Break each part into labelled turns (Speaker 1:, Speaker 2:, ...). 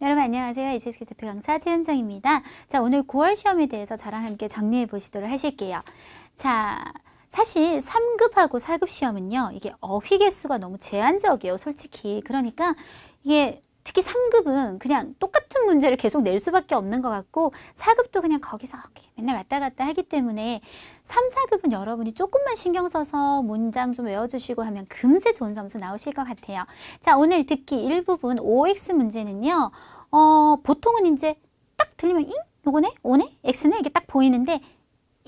Speaker 1: 여러분 안녕하세요. HSK 대표 강사 최현정입니다. 자, 오늘 9월 시험에 대해서 저랑 함께 정리해 보시도록 하실게요. 자, 사실 3급하고 4급 시험은요. 이게 어휘 개수가 너무 제한적이에요. 솔직히. 그러니까 이게 특히 3급은 그냥 똑같은 문제를 계속 낼 수밖에 없는 것 같고 4급도 그냥 거기서 맨날 왔다 갔다 하기 때문에 3, 4급은 여러분이 조금만 신경 써서 문장 좀 외워주시고 하면 금세 좋은 점수 나오실 것 같아요. 자, 오늘 듣기 일부분 OX 문제는요. 보통은 이제 딱 들리면 잉? 요거네? 오네? X네? 이게 딱 보이는데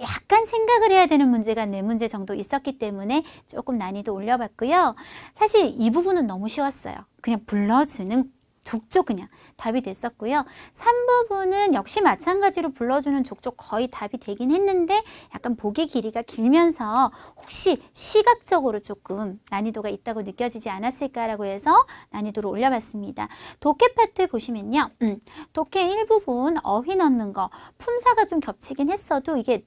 Speaker 1: 약간 생각을 해야 되는 문제가 4문제 정도 있었기 때문에 조금 난이도 올려봤고요. 사실 이 부분은 너무 쉬웠어요. 그냥 불러주는 족족 그냥 답이 됐었고요. 3부분은 역시 마찬가지로 불러주는 족족 거의 답이 되긴 했는데 약간 보기 길이가 길면서 혹시 시각적으로 조금 난이도가 있다고 느껴지지 않았을까라고 해서 난이도를 올려봤습니다. 독해 파트 보시면요. 독해 일부분 어휘 넣는 거 품사가 좀 겹치긴 했어도 이게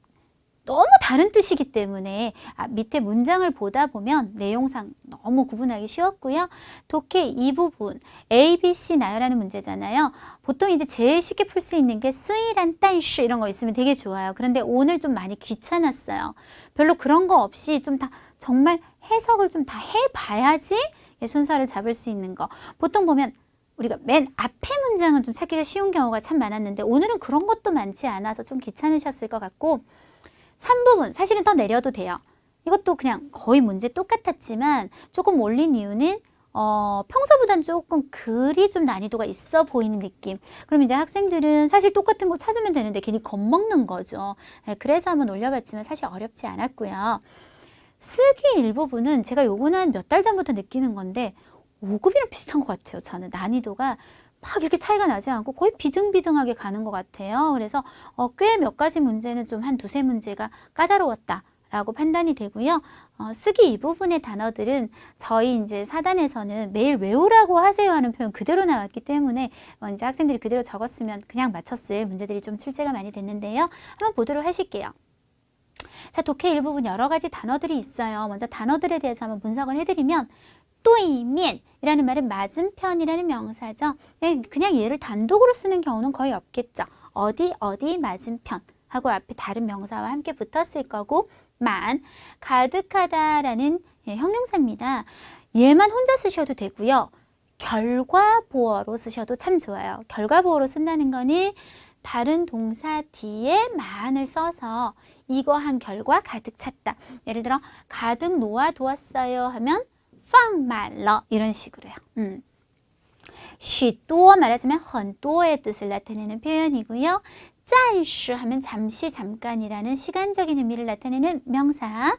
Speaker 1: 너무 다른 뜻이기 때문에 밑에 문장을 보다 보면 내용상 너무 구분하기 쉬웠고요. 독해 이 부분 A, B, C 나열하는 문제잖아요. 보통 이제 제일 쉽게 풀 수 있는 게 수이란 딴시 이런 거 있으면 되게 좋아요. 그런데 오늘 좀 많이 귀찮았어요. 별로 그런 거 없이 좀 다 정말 해석을 좀 다 해봐야지 순서를 잡을 수 있는 거. 보통 보면 우리가 맨 앞에 문장은 좀 찾기가 쉬운 경우가 참 많았는데 오늘은 그런 것도 많지 않아서 좀 귀찮으셨을 것 같고 3부분 사실은 더 내려도 돼요. 이것도 그냥 거의 문제 똑같았지만 조금 올린 이유는 평소보다는 조금 글이 좀 난이도가 있어 보이는 느낌. 그럼 이제 학생들은 사실 똑같은 거 찾으면 되는데 괜히 겁먹는 거죠. 그래서 한번 올려봤지만 사실 어렵지 않았고요. 쓰기 일부분은 제가 요거는 몇 달 전부터 느끼는 건데 5급이랑 비슷한 것 같아요. 저는 난이도가 막 이렇게 차이가 나지 않고 거의 비등비등하게 가는 것 같아요. 그래서 꽤 몇 가지 문제는 좀 한 두세 문제가 까다로웠다라고 판단이 되고요. 쓰기 이 부분의 단어들은 저희 이제 사단에서는 매일 외우라고 하세요 하는 표현 그대로 나왔기 때문에 이제 학생들이 그대로 적었으면 그냥 맞췄을 문제들이 좀 출제가 많이 됐는데요. 한번 보도록 하실게요. 자, 독해 일부분 여러 가지 단어들이 있어요. 먼저 단어들에 대해서 한번 분석을 해드리면 또이면이라는 말은 맞은편이라는 명사죠. 그냥 얘를 단독으로 쓰는 경우는 거의 없겠죠. 어디 어디 맞은편 하고 앞에 다른 명사와 함께 붙었을 거고 만 가득하다라는 형용사입니다. 얘만 혼자 쓰셔도 되고요. 결과보어로 쓰셔도 참 좋아요. 결과보어로 쓴다는 거는 다른 동사 뒤에 만을 써서 이거 한 결과 가득 찼다. 예를 들어 가득 놓아두었어요 하면 放满了 이런 식으로요. 许多 말하자면 很多의 뜻을 나타내는 표현이고요. 暂时 하면 잠시 잠깐이라는 시간적인 의미를 나타내는 명사.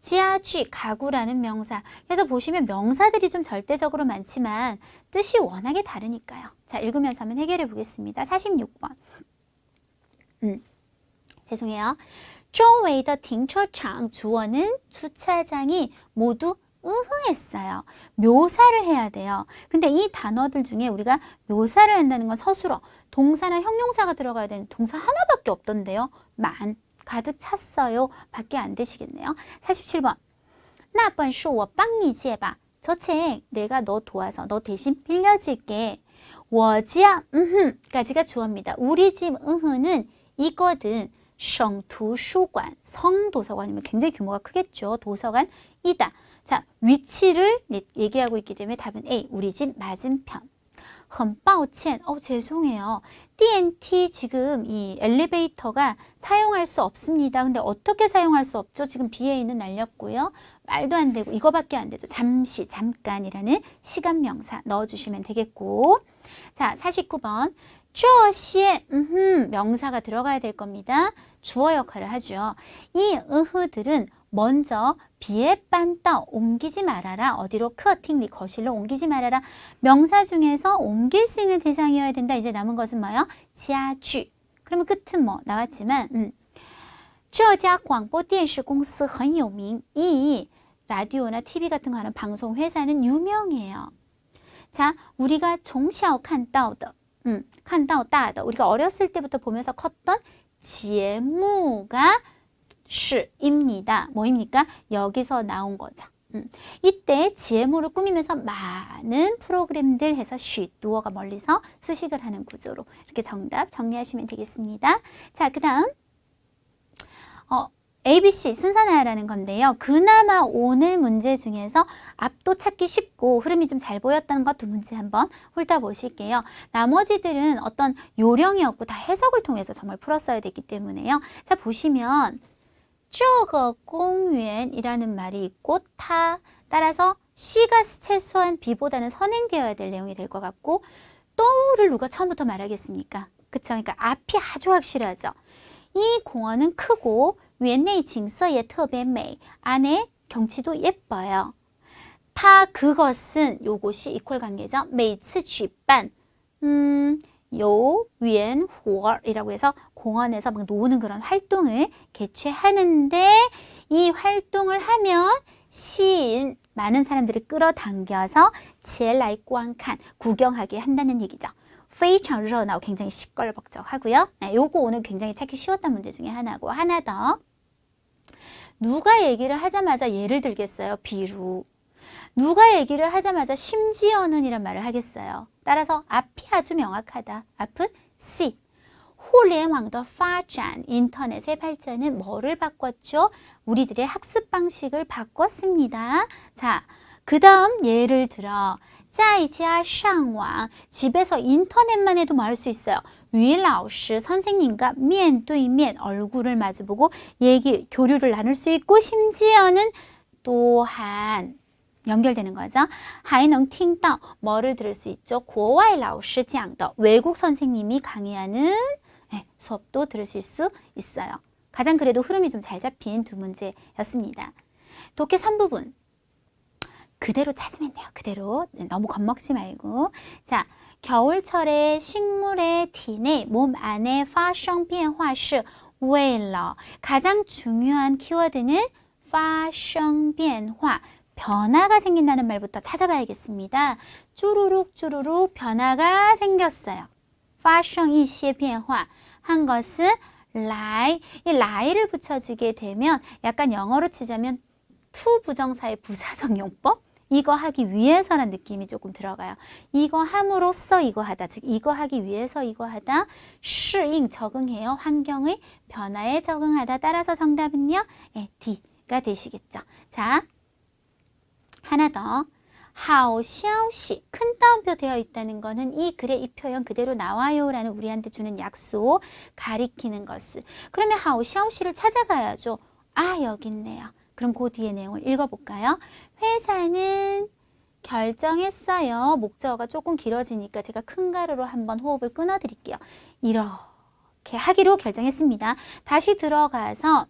Speaker 1: 家具 가구라는 명사. 그래서 보시면 명사들이 좀 절대적으로 많지만 뜻이 워낙에 다르니까요. 자, 읽으면서 한번 해결해 보겠습니다. 46번. 죄송해요. 周围的停车场 주어는 주차장이 모두 으흐했어요. 묘사를 해야 돼요. 근데 이 단어들 중에 우리가 묘사를 한다는 건 서술어, 동사나 형용사가 들어가야 되는 동사 하나밖에 없던데요. 만, 가득 찼어요. 밖에 안 되시겠네요. 47번. 那本书我帮你借吧. 저 책 내가 너 도와서 너 대신 빌려줄게. 我家 까지가 주어입니다. 우리 집 으흐는 이거든. 省图书馆 성도서관이면 굉장히 규모가 크겠죠. 도서관이다. 자, 위치를 얘기하고 있기 때문에 답은 A, 우리 집 맞은편. 很抱歉, 죄송해요. DNT 지금 이 엘리베이터가 사용할 수 없습니다. 근데 어떻게 사용할 수 없죠? 지금 BA는 날렸고요. 말도 안 되고 이거밖에 안 되죠. 잠시, 잠깐이라는 시간 명사 넣어주시면 되겠고. 자, 49번. 这些 명사가 들어가야 될 겁니다. 주어 역할을 하죠. 이 으흐들은 먼저 비에 빤따 옮기지 말아라. 어디로? 커팅리 거실로 옮기지 말아라. 명사 중에서 옮길 수 있는 대상이어야 된다. 이제 남은 것은 뭐요? 지하주. 그러면 끝은 뭐 나왔지만 这家广播电视公司很有名. 이 라디오나 TV 같은 거 하는 방송 회사는 유명해요. 자, 우리가 从小看到的 看到大的 우리가 어렸을 때부터 보면서 컸던 제무가 시입니다. 뭐입니까? 여기서 나온 거죠. 이때 지혜모를 꾸미면서 많은 프로그램들 해서 누워가 멀리서 수식을 하는 구조로 이렇게 정답 정리하시면 되겠습니다. 자, 그 다음 ABC 순서나열하는 건데요. 그나마 오늘 문제 중에서 앞도 찾기 쉽고 흐름이 좀 잘 보였다는 것 두 문제 한번 훑어보실게요. 나머지들은 어떤 요령이 없고 다 해석을 통해서 정말 풀었어야 됐기 때문에요. 자, 보시면 这个公园이라는 말이 있고 따라서 C가 최소한 B보다는 선행되어야 될 내용이 될 것 같고 또를 누가 처음부터 말하겠습니까? 그쵸? 그러니까 앞이 아주 확실하죠. 이 공원은 크고 园内景色也特别美 안에 경치도 예뻐요. 그것은 요것이 이퀄 관계죠. 每次举办有园活이라고 해서 공원에서 막 노는 그런 활동을 개최하는데 이 활동을 하면 시인 많은 사람들을 끌어당겨서 前来观看 구경하게 한다는 얘기죠. 非常热闹 굉장히 시끌벅적하고요. 네, 요거 오늘 굉장히 찾기 쉬웠던 문제 중에 하나고 하나 더. 누가 얘기를 하자마자 예를 들겠어요. 비루. 누가 얘기를 하자마자 심지어는 이란 말을 하겠어요. 따라서 앞이 아주 명확하다. 앞은 C. 互联网的发展 인터넷의 발전은 뭐를 바꿨죠? 우리들의 학습 방식을 바꿨습니다. 자, 그 다음 예를 들어 在家上网 집에서 인터넷만 해도 말할 수 있어요. 与老师 선생님과 面对面 얼굴을 마주보고 교류를 나눌 수 있고 심지어는 또한 연결되는 거죠. 还能听到 뭐를 들을 수 있죠? 国外老师讲的 외국 선생님이 강의하는 수업도 들으실 수 있어요. 가장 그래도 흐름이 좀 잘 잡힌 두 문제였습니다. 독해 3부분 그대로 찾으면 돼요. 그대로 너무 겁먹지 말고. 자, 겨울철에 식물의 티내 몸 안에 发生变化是为了 가장 중요한 키워드는 发生变化 변화가 생긴다는 말부터 찾아봐야겠습니다. 쭈루룩 쭈루룩 변화가 생겼어요. 发生一些变化 한 것은 이 라이를 붙여주게 되면 약간 영어로 치자면 to 부정사의 부사적 용법 이거 하기 위해서라는 느낌이 조금 들어가요. 이거 함으로써 이거 하다, 즉 이거 하기 위해서 이거 하다, 适应 적응해요. 환경의 변화에 적응하다. 따라서 정답은요, D가 되시겠죠. 자, 하나 더. 好消息 큰 따옴표 되어 있다는 거는 이 글의 이 표현 그대로 나와요 라는 우리한테 주는 약속 가리키는 것을. 그러면 好消息를 찾아가야죠. 아, 여기 있네요. 그럼 그 뒤에 내용을 읽어볼까요? 회사는 결정했어요. 목적어가 조금 길어지니까 제가 큰 가루로 한번 호흡을 끊어드릴게요. 이렇게 하기로 결정했습니다. 다시 들어가서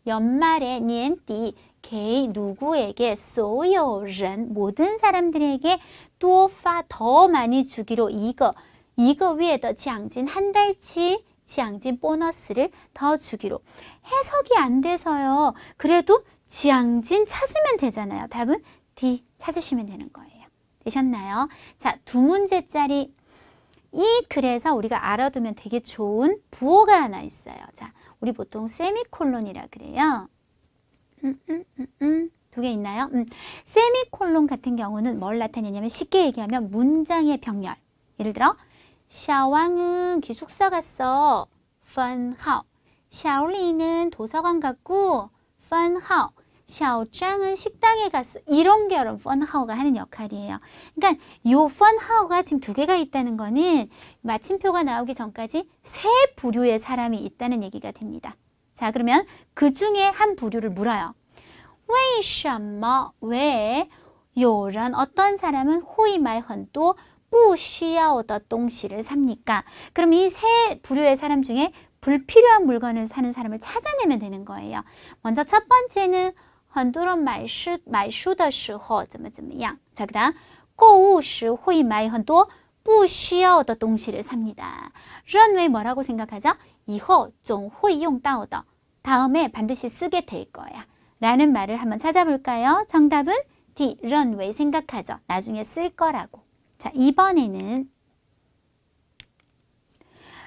Speaker 1: 연말에 年底 개 누구에게 所有人 모든 사람들에게 多发 더 많이 주기로 이거 위에더 奖金 한 달치 奖金 보너스를 더 주기로. 해석이 안 돼서요. 그래도 奖金 찾으면 되잖아요. 답은 D 찾으시면 되는 거예요. 되셨나요? 자, 두 문제짜리 이 글에서 우리가 알아두면 되게 좋은 부호가 하나 있어요. 자, 우리 보통 세미콜론이라 그래요. 두 개 있나요? 세미콜론 같은 경우는 뭘 나타내냐면 쉽게 얘기하면 문장의 병렬. 예를 들어 샤왕은 기숙사 갔어. 分号. 샤올리는 도서관 갔고 分号. 샤오짱은 식당에 갔어. 이런 게 여러분 分号가 하는 역할이에요. 그러니까 요 分号가 지금 두 개가 있다는 거는 마침표가 나오기 전까지 세 부류의 사람이 있다는 얘기가 됩니다. 자, 그러면 그 중에 한 부류를 물어요. 为什么 왜 有人 어떤 사람은 会买很多不需要的东西를 삽니까? 그럼 이 세 부류의 사람 중에 불필요한 물건을 사는 사람을 찾아내면 되는 거예요. 먼저 첫 번째는 很多人买书的时候怎么样. 자, 그다음 购物时会买很多不需要的东西를 삽니다. 认为 뭐라고 생각하죠? 以后总会用到的. 다음에 반드시 쓰게 될 거야. 라는 말을 한번 찾아볼까요? 정답은 D, 认为 생각하죠. 나중에 쓸 거라고. 자, 이번에는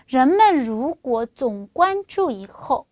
Speaker 1: 人们如果总关注以后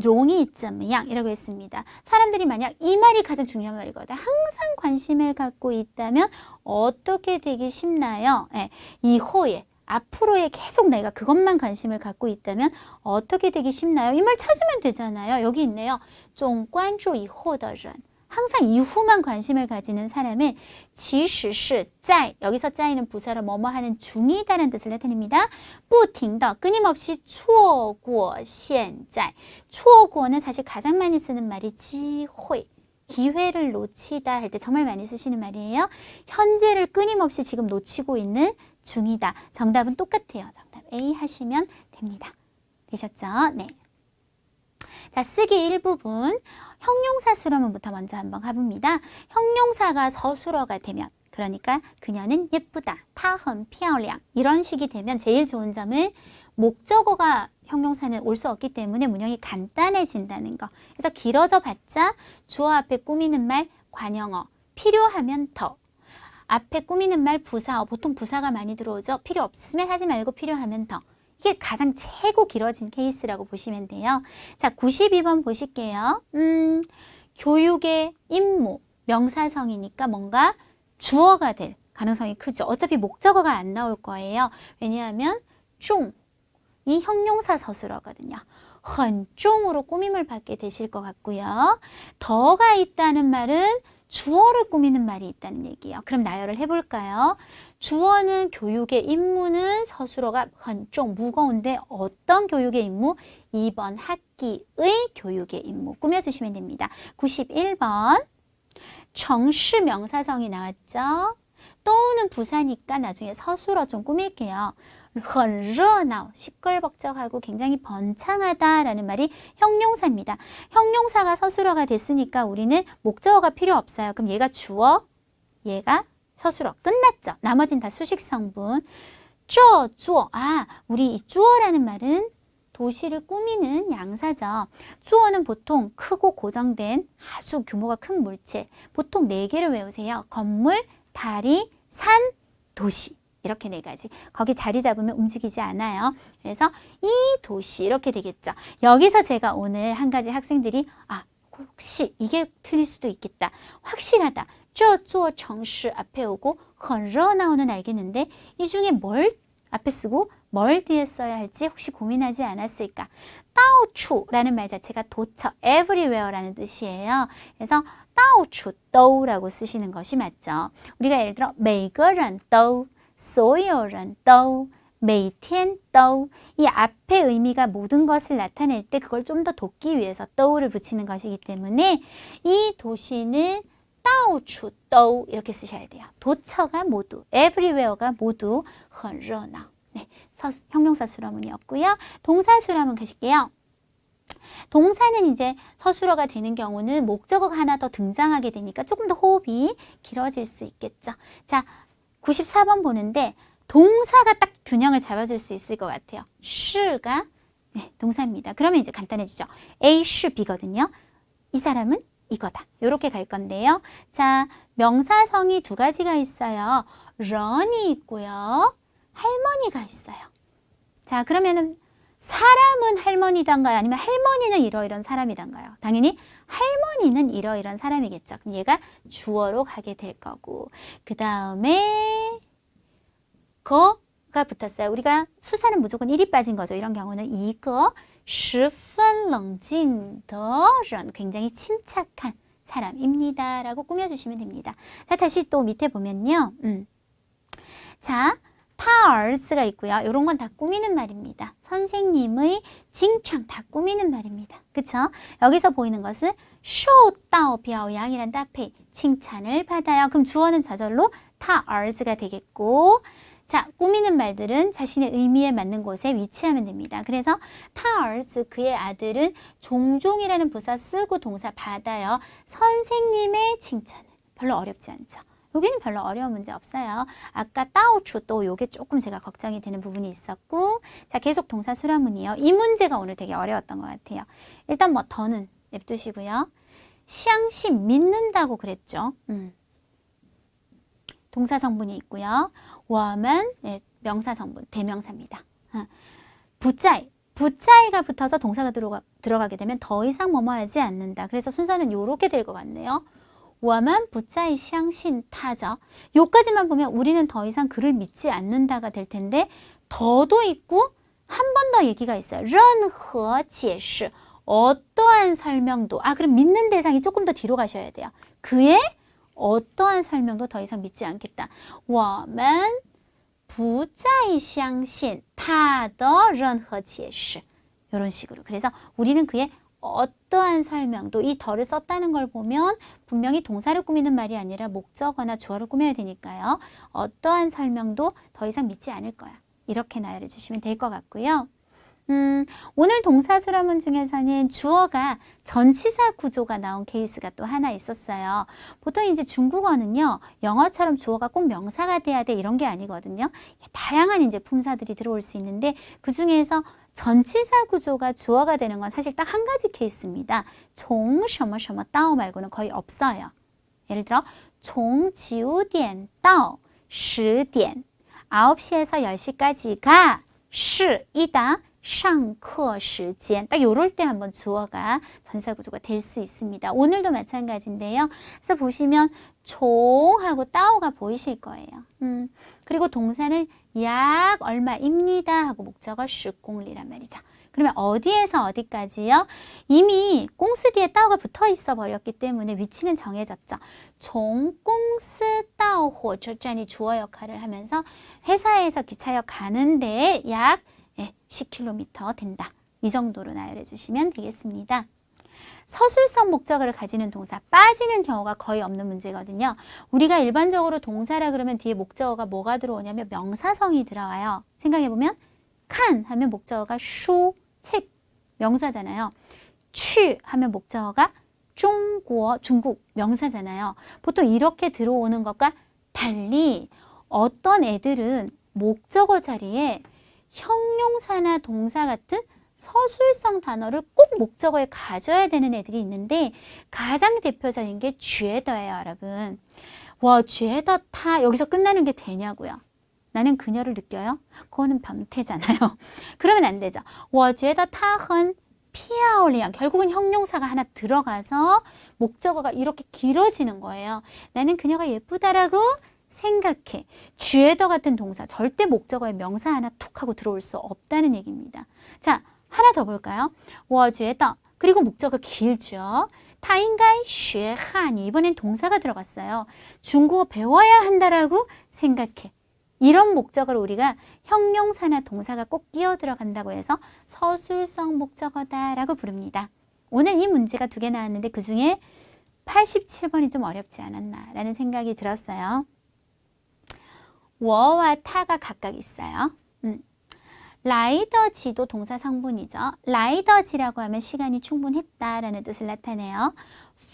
Speaker 1: 롱이 怎么样 이라고 했습니다. 사람들이 만약 이 말이 가장 중요한 말이거든. 항상 관심을 갖고 있다면 어떻게 되기 쉽나요? 예, 이후에 앞으로에 계속 내가 그것만 관심을 갖고 있다면 어떻게 되기 쉽나요? 이 말 찾으면 되잖아요. 여기 있네요. 总关注以后的人 항상 이후만 관심을 가지는 사람은 其实是在 여기서 在는 부사로 뭐뭐 하는 중이다라는 뜻을 나타냅니다. 不停的 끊임없이 错过现在 错过는 사실 가장 많이 쓰는 말이 机会 기회를 놓치다 할 때 정말 많이 쓰시는 말이에요. 현재를 끊임없이 지금 놓치고 있는 중이다. 정답은 똑같아요. 정답 A 하시면 됩니다. 되셨죠? 네. 자, 쓰기 일부분 형용사 수로문부터 먼저 한번 가봅니다. 형용사가 서술어가 되면 그러니까 그녀는 예쁘다, 她很漂亮 이런 식이 되면 제일 좋은 점은 목적어가 형용사는 올 수 없기 때문에 문형이 간단해진다는 거. 그래서 길어져 봤자 주어 앞에 꾸미는 말 관형어, 필요하면 더. 앞에 꾸미는 말 부사어, 보통 부사가 많이 들어오죠. 필요 없으면 하지 말고 필요하면 더. 이게 가장 최고 길어진 케이스라고 보시면 돼요. 자, 92번 보실게요. 교육의 임무, 명사성이니까 뭔가 주어가 될 가능성이 크죠. 어차피 목적어가 안 나올 거예요. 왜냐하면 종, 이 형용사 서술어거든요. 很重으로 꾸밈을 받게 되실 것 같고요. 더가 있다는 말은 주어를 꾸미는 말이 있다는 얘기예요. 그럼 나열을 해볼까요? 주어는 교육의 임무는 서술어가 很重 무거운데 어떤 교육의 임무? 이번 학기의 교육의 임무 꾸며주시면 됩니다. 91번 정시 명사성이 나왔죠? 또는 부사니까 나중에 서술어 좀 꾸밀게요. 很热闹 시끌벅적하고 굉장히 번창하다라는 말이 형용사입니다. 형용사가 서술어가 됐으니까 우리는 목적어가 필요 없어요. 그럼 얘가 주어, 얘가 서술어 끝났죠. 나머진 다 수식 성분. 这座 우리 이 주어라는 말은 도시를 꾸미는 양사죠. 주어는 보통 크고 고정된 아주 규모가 큰 물체. 보통 4개를 외우세요. 건물, 다리, 산, 도시. 이렇게 4가지. 거기 자리 잡으면 움직이지 않아요. 그래서 이 도시 이렇게 되겠죠. 여기서 제가 오늘 한 가지 학생들이 혹시 이게 틀릴 수도 있겠다. 확실하다. 这座城市 앞에 오고 很热闹는 알겠는데 이 중에 뭘 앞에 쓰고 뭘 뒤에 써야 할지 혹시 고민하지 않았을까? 到处라는 말 자체가 도처, everywhere라는 뜻이에요. 그래서 到处都라고 쓰시는 것이 맞죠. 우리가 예를 들어 每个人都所有人都每天都이 앞에 의미가 모든 것을 나타낼 때 그걸 좀 더 돕기 위해서 또를 붙이는 것이기 때문에 이 도시는 到处都 이렇게 쓰셔야 돼요. 도처가 모두, everywhere가 모두 很热闹. 네, 형용사 수라문이었고요. 동사 수라문 가실게요. 동사는 이제 서술어가 되는 경우는 목적어가 하나 더 등장하게 되니까 조금 더 호흡이 길어질 수 있겠죠. 자, 94번 보는데 동사가 딱 균형을 잡아줄 수 있을 것 같아요. 시가 네, 동사입니다. 그러면 이제 간단해지죠. A, 시, B거든요. 이 사람은 이거다. 이렇게 갈 건데요. 자, 명사성이 2가지가 있어요. 런이 있고요. 할머니가 있어요. 자, 그러면은 사람은 할머니단가요? 아니면 할머니는 이러이런 사람이단가요? 당연히 할머니는 이러이런 사람이겠죠. 그럼 얘가 주어로 가게 될 거고 그 다음에 거가 붙었어요. 우리가 수사는 무조건 1이 빠진 거죠. 이런 경우는 이거 十分冷静的人 굉장히 침착한 사람입니다. 라고 꾸며주시면 됩니다. 자, 다시 또 밑에 보면요. 자, 他儿子가 있고요. 이런 건 다 꾸미는 말입니다. 선생님의 칭찬 다 꾸미는 말입니다. 그쵸? 여기서 보이는 것은 受到表扬이란 따페 칭찬을 받아요. 그럼 주어는 저절로 他儿子가 되겠고 자, 꾸미는 말들은 자신의 의미에 맞는 곳에 위치하면 됩니다. 그래서 他儿子 그의 아들은 종종이라는 부사 쓰고 동사 받아요. 선생님의 칭찬을. 별로 어렵지 않죠. 여기는 별로 어려운 문제 없어요. 아까 到处또 요게 조금 제가 걱정이 되는 부분이 있었고 자, 계속 동사 수라문이요. 이 문제가 오늘 되게 어려웠던 것 같아요. 일단 뭐 더는 냅두시고요. 相信 믿는다고 그랬죠. 동사 성분이 있고요. 我们 네, 명사 성분, 대명사입니다. 부자이 부자이가 붙어서 동사가 들어가게 되면 더 이상 뭐뭐 하지 않는다. 그래서 순서는 요렇게 될 것 같네요. 我们不再相信他죠. 요까지만 보면 우리는 더 이상 그를 믿지 않는다가 될 텐데 더도 있고 한 번 더 얘기가 있어요. 任何解释 어떠한 설명도 그럼 믿는 대상이 조금 더 뒤로 가셔야 돼요. 그의 어떠한 설명도 더 이상 믿지 않겠다. 我们不再相信他的任何解释 이런 식으로. 그래서 우리는 그의 어떠한 설명도 이 더를 썼다는 걸 보면 분명히 동사를 꾸미는 말이 아니라 목적어나 주어를 꾸며야 되니까요. 어떠한 설명도 더 이상 믿지 않을 거야. 이렇게 나열해 주시면 될 것 같고요. 오늘 동사 수라문 중에서는 주어가 전치사 구조가 나온 케이스가 또 하나 있었어요. 보통 이제 중국어는요, 영어처럼 주어가 꼭 명사가 돼야 돼 이런 게 아니거든요. 다양한 이제 품사들이 들어올 수 있는데 그 중에서 전치사 구조가 주어가 되는 건 사실 딱 한 가지 케이스입니다. 종, 什么什么, 到 말고는 거의 없어요. 예를 들어, 从 9点到 10点, 9시에서 10시까지가 是 이다. 上课时间. 딱 요럴 때 한번 주어가 전치사 구조가 될 수 있습니다. 오늘도 마찬가지인데요. 그래서 보시면 종하고 따오가 보이실 거예요. 그리고 동사는 약 얼마입니다 하고 목적어 10公里란 말이죠. 그러면 어디에서 어디까지요? 이미 꽁스 뒤에 따오가 붙어 있어 버렸기 때문에 위치는 정해졌죠. 从公司到火车站이 주어 역할을 하면서 회사에서 기차역 가는데 약 10km 된다. 이 정도로 나열해 주시면 되겠습니다. 서술성 목적어를 가지는 동사 빠지는 경우가 거의 없는 문제거든요. 우리가 일반적으로 동사라 그러면 뒤에 목적어가 뭐가 들어오냐면 명사성이 들어와요. 생각해보면 칸 하면 목적어가 슈, 책, 명사잖아요. 취 하면 목적어가 중국, 중국, 명사잖아요. 보통 이렇게 들어오는 것과 달리 어떤 애들은 목적어 자리에 형용사나 동사 같은 서술성 단어를 꼭 목적어에 가져야 되는 애들이 있는데 가장 대표적인 게 죄더예요, 여러분. 와, 죄더 타 여기서 끝나는 게 되냐고요. 나는 그녀를 느껴요? 그거는 변태잖아요. 그러면 안 되죠. 我觉得她很漂亮. 결국은 형용사가 하나 들어가서 목적어가 이렇게 길어지는 거예요. 나는 그녀가 예쁘다라고 생각해. 쥐에더 같은 동사 절대 목적어에 명사 하나 툭 하고 들어올 수 없다는 얘기입니다. 자, 하나 더 볼까요? 我觉得 그리고 목적어 길죠. 他应该学汉语 이번엔 동사가 들어갔어요. 중국어 배워야 한다라고 생각해. 이런 목적어를 우리가 형용사나 동사가 꼭 끼어 들어간다고 해서 서술성 목적어다라고 부릅니다. 오늘 이 문제가 2개 나왔는데 그 중에 87번이 좀 어렵지 않았나라는 생각이 들었어요. 我와 타가 각각 있어요. 라이더지도 동사 성분이죠. 라이더지라고 하면 시간이 충분했다라는 뜻을 나타내요.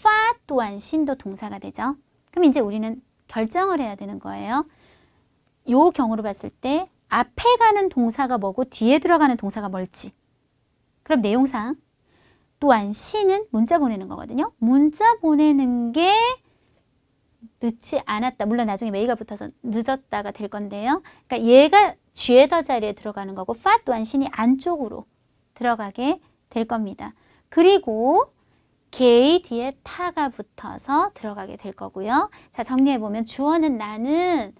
Speaker 1: 파또안신도 동사가 되죠. 그럼 이제 우리는 결정을 해야 되는 거예요. 요 경우로 봤을 때 앞에 가는 동사가 뭐고 뒤에 들어가는 동사가 뭘지. 그럼 내용상 또안신은 문자 보내는 거거든요. 문자 보내는 게 늦지 않았다. 물론 나중에 메이가 붙어서 늦었다가 될 건데요. 그러니까 얘가 쥐에더 자리에 들어가는 거고 파 또한 신이 안쪽으로 들어가게 될 겁니다. 그리고 게이 뒤에 타가 붙어서 들어가게 될 거고요. 자, 정리해보면 주어는 나는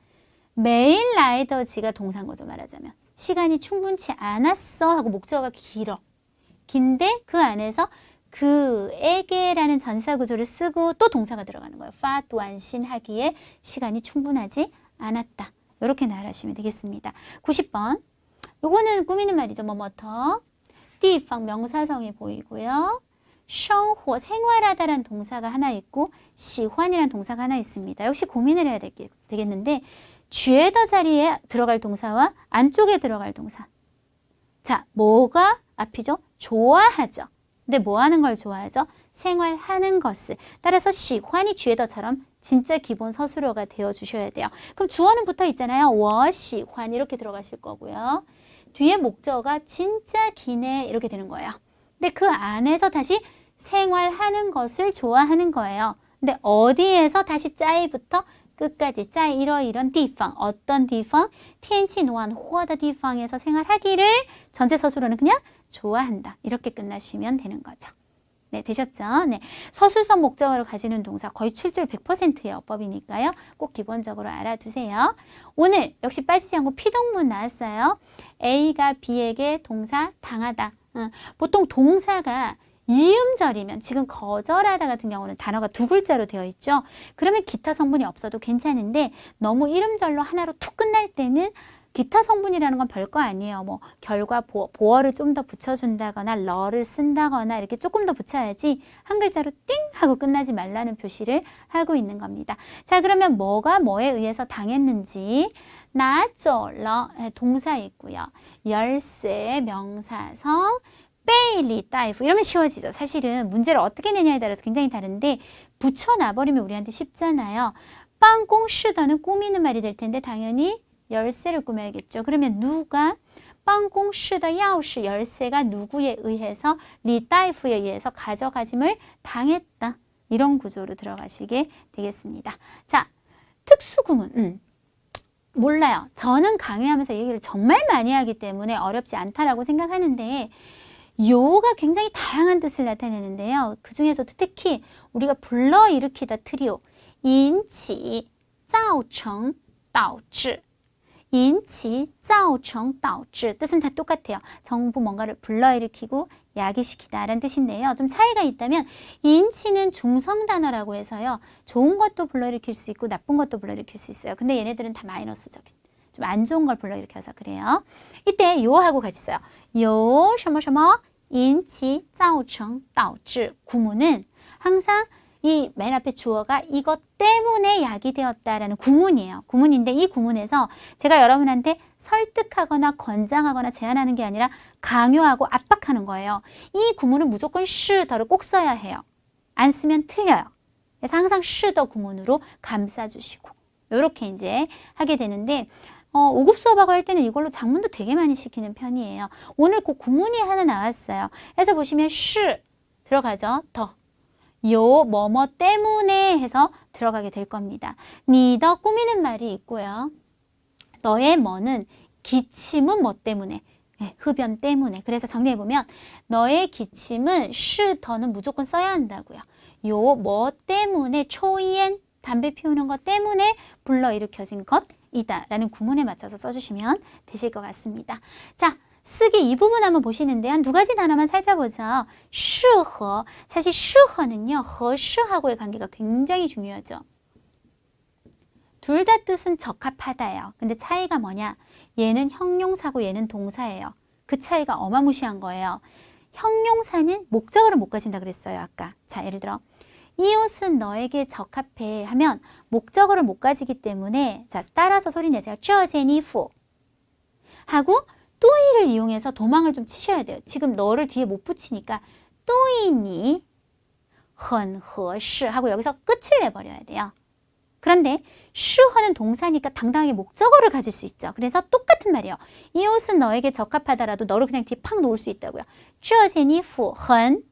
Speaker 1: 매일 라이더지가 동사인 거죠. 말하자면 시간이 충분치 않았어 하고 목적어가 길어. 긴데 그 안에서 그에게라는 전사 구조를 쓰고 또 동사가 들어가는 거예요. 파 또안신 하기에 시간이 충분하지 않았다. 이렇게 나열하시면 되겠습니다. 90번. 요거는 꾸미는 말이죠. 뭐뭐터. 띠팡 명사성이 보이고요. 生活 생활하다라는 동사가 하나 있고 喜欢이라는 동사가 하나 있습니다. 역시 고민을 해야 되겠는데 쥐에더 자리에 들어갈 동사와 안쪽에 들어갈 동사. 자, 뭐가 앞이죠? 좋아하죠. 근데 뭐 하는 걸 좋아하죠? 생활하는 것을. 따라서 시환이 쥐에더처럼 진짜 기본 서술어가 되어주셔야 돼요. 그럼 주어는 붙어 있잖아요. 我喜欢 이렇게 들어가실 거고요. 뒤에 목적어가 진짜 기네 이렇게 되는 거예요. 근데 그 안에서 다시 생활하는 것을 좋아하는 거예요. 근데 어디에서 다시 짜이 붙어? 끝까지 在 이러이런 地方 어떤 地方 天气暖和的地方에서 생활하기를 전체 서술어는 그냥 좋아한다. 이렇게 끝나시면 되는 거죠. 네, 되셨죠? 네. 서술성 목적어를 가지는 동사 거의 출제율 100%의 어법이니까요. 꼭 기본적으로 알아두세요. 오늘 역시 빠지지 않고 피동문 나왔어요. A가 B에게 동사 당하다. 보통 동사가 이음절이면 지금 거절하다 같은 경우는 단어가 두 글자로 되어 있죠. 그러면 기타 성분이 없어도 괜찮은데 너무 이름절로 하나로 툭 끝날 때는 기타 성분이라는 건 별거 아니에요. 뭐 결과 보어를 좀 더 붙여준다거나 러를 쓴다거나 이렇게 조금 더 붙여야지 한 글자로 띵 하고 끝나지 말라는 표시를 하고 있는 겁니다. 자, 그러면 뭐가 뭐에 의해서 당했는지 나절러 동사 있고요. 열쇠 명사성 베일리 따이프 이러면 쉬워지죠. 사실은 문제를 어떻게 내냐에 따라서 굉장히 다른데 붙여놔버리면 우리한테 쉽잖아요. 빵공시더는 꾸미는 말이 될 텐데 당연히 열쇠를 꾸며야겠죠. 그러면 누가 빵공시더 야오시 열쇠가 누구에 의해서 리따이프에 의해서 가져가짐을 당했다. 이런 구조로 들어가시게 되겠습니다. 자, 특수구문. 몰라요. 저는 강의하면서 얘기를 정말 많이 하기 때문에 어렵지 않다라고 생각하는데 요가 굉장히 다양한 뜻을 나타내는데요. 그 중에서도 특히 우리가 불러일으키다 트리오 인치, 造成, 导致 인치, 造成, 导致 뜻은 다 똑같아요. 정부 뭔가를 불러일으키고 야기시키다 라는 뜻인데요. 좀 차이가 있다면 인치는 중성 단어라고 해서요. 좋은 것도 불러일으킬 수 있고 나쁜 것도 불러일으킬 수 있어요. 근데 얘네들은 다 마이너스적인 좀 안 좋은 걸 불러일으켜서 그래요. 이때 요하고 같이 써요. 요, 什么什么 인치, 造成, 导致 구문은 항상 이 맨 앞에 주어가 이것 때문에 약이 되었다라는 구문이에요. 구문인데 이 구문에서 제가 여러분한테 설득하거나 권장하거나 제안하는 게 아니라 강요하고 압박하는 거예요. 이 구문은 무조건 시더를 꼭 써야 해요. 안 쓰면 틀려요. 그래서 항상 시더 구문으로 감싸주시고 이렇게 이제 하게 되는데 5급 수업하고 할 때는 이걸로 작문도 되게 많이 시키는 편이에요. 오늘 그 구문이 하나 나왔어요. 그래서 보시면 시 들어가죠. 더. 요 뭐뭐 때문에 해서 들어가게 될 겁니다. 니더 꾸미는 말이 있고요. 너의 뭐는 기침은 뭐 때문에? 네, 흡연 때문에. 그래서 정리해보면 너의 기침은 시더는 무조건 써야 한다고요. 요 뭐 때문에 초이엔 담배 피우는 것 때문에 불러일으켜진 것이다 라는 구문에 맞춰서 써주시면 되실 것 같습니다. 자, 쓰기 이 부분 한번 보시는데 한 두 가지 단어만 살펴보죠. 适合 사실 适合는요 和适하고의 관계가 굉장히 중요하죠. 둘 다 뜻은 적합하다예요. 근데 차이가 뭐냐? 얘는 형용사고 얘는 동사예요. 그 차이가 어마무시한 거예요. 형용사는 목적어를 못 가진다 그랬어요. 아까. 자, 예를 들어 이 옷은 너에게 적합해 하면 목적어를 못 가지기 때문에 자, 따라서 소리 내세요. 这件衣服 하고 또이를 이용해서 도망을 좀 치셔야 돼요. 지금 너를 뒤에 못 붙이니까 또이니 很合适 하고 여기서 끝을 내버려야 돼요. 그런데 适合는 동사니까 당당하게 목적어를 가질 수 있죠. 그래서 똑같은 말이에요. 이 옷은 너에게 적합하다라도 너를 그냥 뒤에 팍 놓을 수 있다고요. 这件衣服很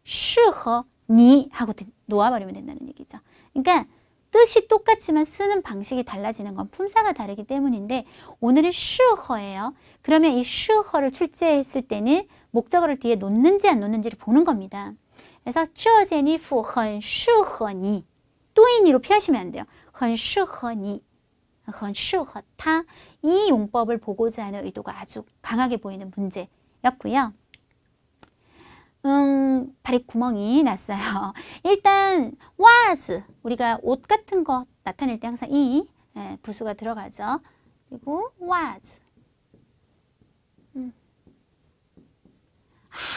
Speaker 1: 适合你 하고 놓아버리면 된다는 얘기죠. 그러니까 뜻이 똑같지만 쓰는 방식이 달라지는 건 품사가 다르기 때문인데 오늘은 适合예요. 그러면 이 适合를 출제했을 때는 목적어를 뒤에 놓는지 안 놓는지를 보는 겁니다. 그래서 这件衣服很适合你 또이니로 피하시면 안 돼요. 很适合你 很适合他 이 용법을 보고자 하는 의도가 아주 강하게 보이는 문제였고요. 발에 구멍이 났어요. 일단 was 우리가 옷 같은 거 나타낼 때 항상 이 부수가 들어가죠. 그리고 was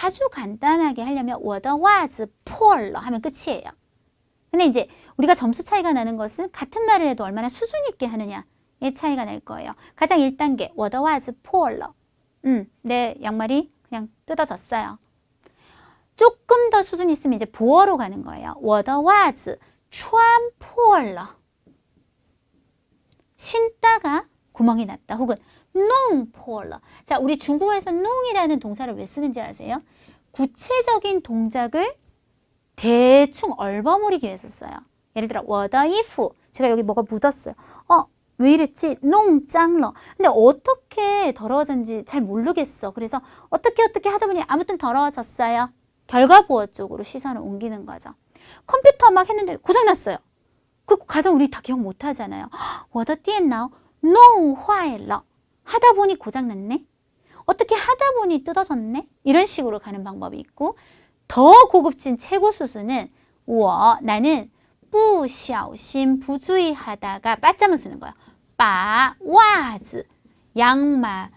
Speaker 1: 아주 간단하게 하려면 我的袜子破了 하면 끝이에요. 근데 이제 우리가 점수 차이가 나는 것은 같은 말을 해도 얼마나 수준 있게 하느냐의 차이가 날 거예요. 가장 1단계 我的袜子破了 내 양말이 그냥 뜯어졌어요. 조금 더 수준 있으면 이제 보어로 가는 거예요. 我的袜子穿破了 신다가 구멍이 났다. 혹은 弄破了 자, 우리 중국어에서弄이라는 동사를 왜 쓰는지 아세요? 구체적인 동작을 대충 얼버무리기 위해서 써요. 예를 들어 我的衣服 제가 여기 뭐가 묻었어요. 왜 이랬지? 농짱러. 근데 어떻게 더러워졌는지 잘 모르겠어. 그래서 어떻게 하다 보니 아무튼 더러워졌어요. 결과보호 쪽으로 시선을 옮기는 거죠. 컴퓨터 막 했는데 고장났어요. 그 과정 우리 다 기억 못 하잖아요. 我的电脑弄坏了. 하다 보니 고장났네. 어떻게 하다 보니 뜯어졌네. 이런 식으로 가는 방법이 있고, 더 고급진 최고 수준은 나는 不小心 부주의하다가 빠점을 쓰는 거예요. 把袜子 양말을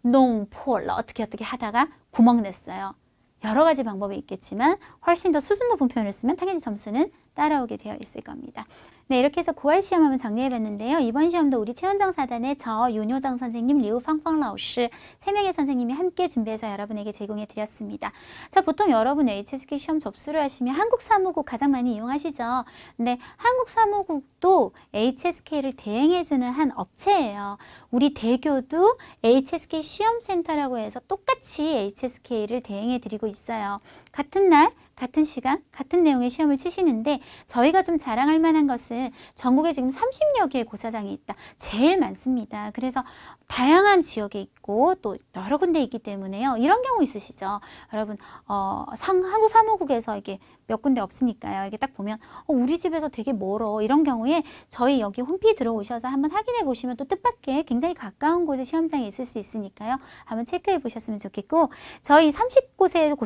Speaker 1: 弄破了. 어떻게 하다가 구멍 냈어요. 여러 가지 방법이 있겠지만 훨씬 더 수준 높은 표현을 쓰면 당연히 점수는 따라오게 되어 있을 겁니다. 네, 이렇게 해서 9월 시험 한번 정리해봤는데요. 이번 시험도 우리 최원정 사단의 저 윤효정 선생님, 리우팡팡 라오스 3명의 선생님이 함께 준비해서 여러분에게 제공해 드렸습니다. 자, 보통 여러분 HSK 시험 접수를 하시면 한국사무국 가장 많이 이용하시죠. 근데 한국사무국도 HSK를 대행해주는 한 업체예요. 우리 대교도 HSK 시험센터라고 해서 똑같이 HSK를 대행해 드리고 있어요. 같은 날, 같은 시간, 같은 내용의 시험을 치시는데 저희가 좀 자랑할 만한 것은 전국에 지금 30여 개의 고사장이 있다. 제일 많습니다. 그래서 다양한 지역에 있고 또 여러 군데 있기 때문에요. 이런 경우 있으시죠? 여러분 한국사무국에서 이게 몇 군데 없으니까요. 이렇게 딱 보면 우리 집에서 되게 멀어. 이런 경우에 저희 여기 홈페이지 들어오셔서 한번 확인해 보시면 또 뜻밖의 굉장히 가까운 곳에 시험장이 있을 수 있으니까요. 한번 체크해 보셨으면 좋겠고, 저희 30곳의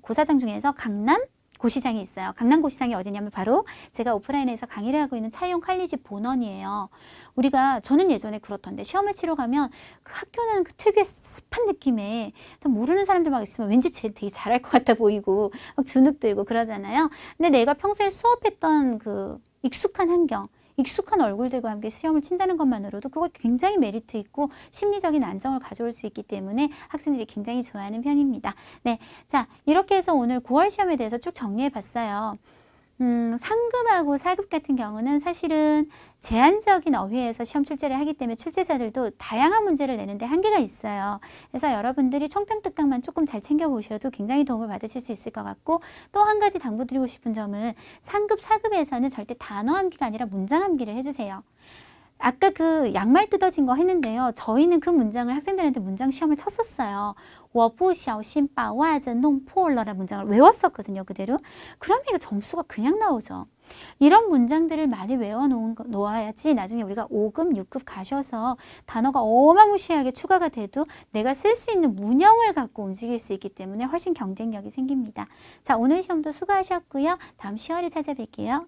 Speaker 1: 고사장 중에서 강남 고시장이 있어요. 강남 고시장이 어디냐면 바로 제가 오프라인에서 강의를 하고 있는 차이용 칼리지 본원이에요. 저는 예전에 그렇던데 시험을 치러 가면 그 학교는 그 특유의 습한 느낌에 좀 모르는 사람들 막 있으면 왠지 되게 잘할 것 같아 보이고 막 주눅 들고 그러잖아요. 근데 내가 평소에 수업했던 그 익숙한 환경, 익숙한 얼굴들과 함께 시험을 친다는 것만으로도 그거 굉장히 메리트 있고 심리적인 안정을 가져올 수 있기 때문에 학생들이 굉장히 좋아하는 편입니다. 네, 자, 이렇게 해서 오늘 9월 시험에 대해서 쭉 정리해 봤어요. 상급하고 4급 같은 경우는 사실은 제한적인 어휘에서 시험 출제를 하기 때문에 출제자들도 다양한 문제를 내는데 한계가 있어요. 그래서 여러분들이 총평특강만 조금 잘 챙겨보셔도 굉장히 도움을 받으실 수 있을 것 같고, 또 한 가지 당부드리고 싶은 점은 상급, 4급에서는 절대 단어 암기가 아니라 문장 암기를 해주세요. 아까 그 양말 뜯어진 거 했는데요. 저희는 그 문장을 학생들한테 문장 시험을 쳤었어요. 我不小心把袜子弄破了라는 문장을 외웠었거든요. 그대로. 그러면 이거 점수가 그냥 나오죠. 이런 문장들을 많이 놓아야지 나중에 우리가 5급, 6급 가셔서 단어가 어마무시하게 추가가 돼도 내가 쓸 수 있는 문형을 갖고 움직일 수 있기 때문에 훨씬 경쟁력이 생깁니다. 자, 오늘 시험도 수고하셨고요. 다음 10월에 찾아뵐게요.